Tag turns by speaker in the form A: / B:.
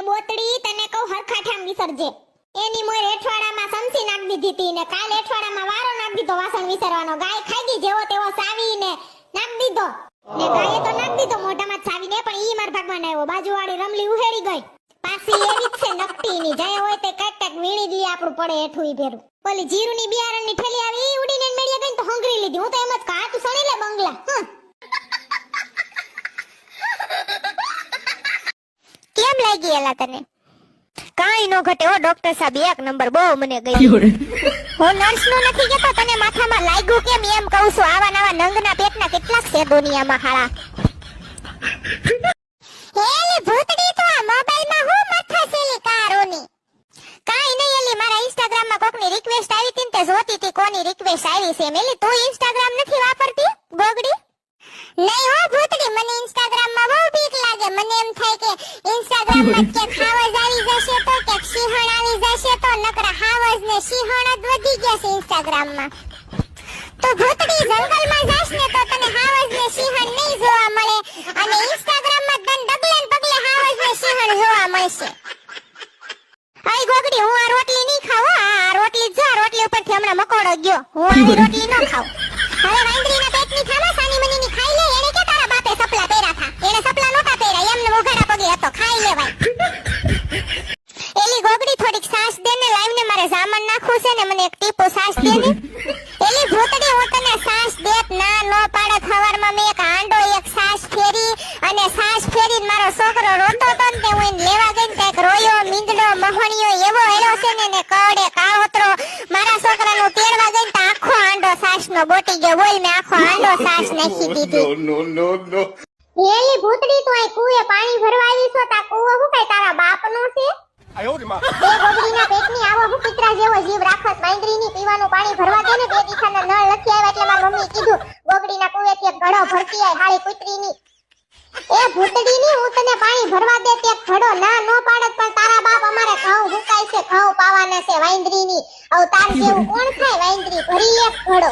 A: બોતડી તને કહું હરખા ઠામ વિસરજે. એની મોય રેઠવાડામાં સમસી નાખ દીધી હતી ને કાલ રેઠવાડામાં વારો નાખ દીધો વાસણ વિસરવાનો. ગાય ખાઈ ગઈ જેવો તેવો સાવીને નાખ દીધો ને ગાયે તો નાખ દીધો મોઢામાં જ સાવીને, પણ ઈ માર ભાગમાં આવ્યો. બાજુવાળી રમલી ઉહેડી ગઈ. પાછી એવી જ છે નકટીની, જાય હોય તે કાટ કાટ વીણી દી આપણું પડે હેઠું ઈ ભેરું. ઓલી જીરુની બિયારણની થેલી આવી ઈ ઉડીને મેળીએ ગઈ તો હંગરી લીધી. હું તો એમ જ કહા તું સણી લે બંગલા. કેમ લાગી એલા તને? કાઈ નો ઘટે હો ડોક્ટર સાહેબ, એક નંબર બહુ મને ગઈ. હું નર્સ નો નથી કેતો, તને માથામાં લાગ્યું કેમ એમ કહું છું. આવા નવા નંગના પેટના કેટલાક છે દુનિયામાં હાળા. એલી ભૂતડી તો આ મોબાઈલમાં હું મથા સેલી કારોની. કાઈ નહીં એલી, મારા ઇન્સ્ટાગ્રામમાં કોકની રિક્વેસ્ટ આવી હતી ને તે જોતી હતી કોની રિક્વેસ્ટ આવી છે. એલી તું ઇન્સ્ટાગ્રામ નથી વાપરતી ગોગડી? નહીં હો ભૂતડી, મને ઇન્સ્ટાગ્રામમાં બહુ બીક લાગે. મને એમ થાય કે ઇન્સ્ટાગ્રામમાં કે ખાવજ આવી જશે તો કે સિંહણ આવી જશે તો, નકરા હાવજ ને સિંહણ જ વધી ગયા છે ઇન્સ્ટાગ્રામમાં. તો ભૂતડી જંગલમાં જાશ ને તો તને હાવજ ને સિંહણ નહીં જોવા મળે, અને ઇન્સ્ટાગ્રામમાં તને ડગલે ને પગલે હાવજ ને સિંહણ જોવા મળશે. આઈ ગોગડી, હું આ રોટલી નહીં ખાવ. આ રોટલી જો, રોટલી ઉપરથી હમણાં મકોડો ગયો. હું આ રોટલી ન ખાવ. હવે વાંદરીના પેટની ખાવા સાની મનીની ખાઈ લે. એને કે તારા બાપે સપલા પહેર્યા થા? એને સપલા નહોતા પહેર્યા, એમને ઉઘાડા પગે હતો. ખાઈ લેવાય. એલી ગોગડી થોડીક સાસ દે ને, લાઈવ ને મારે સામાન નાખવું છે ને, મને એક ટીપો સાસ દે ને. એલી ભૂતડી, હું તને સાસ દેત ના નો પાડત. હવારમાં મેં એક હાંડો એક સાસ ફેરી, અને સાસ ફેરીને મારો છોકરો રોતો તો ને તે હું એને લેવા ગઈ ને કંઈક રોયો મીંદડો મહણિયો એવો હેલો છે ને કડે કાવતરો. મારા છોકરાનું તેડવા ગઈ ને તો આખો હાંડો સાસનો બોટી ગયો. બોલ, મેં આખો હાંડો સાસ નાખી દીધી. એલી ભૂતડી, તું આ કુએ પાણી ભરવા આવી છો? તા કુવો હું કઈ તારા બાપનો છે? એ ગોગડીના પેટની આવો હું પિતરા જેવો જીવ રાખસ. વાંદરીની પીવાનું પાણી ભરવા દે ને. બે દીખાના નળ લખી આવ્યા એટલે મારી મમ્મી કીધું ગોગડીના કુવેથી એક ઘડો ભરતી આય હાળી કુતરીની. એ ભૂતડીની, હું તને પાણી ભરવા દે તે ઘડો ના નો પાડત, પણ તારા બાપ અમારે ઘઉં હુકાય છે, ઘઉં પાવાના છે વાંદરીની. હવે તાર જેવું કોણ થાય વાંદરી ભરી એક ઘડો.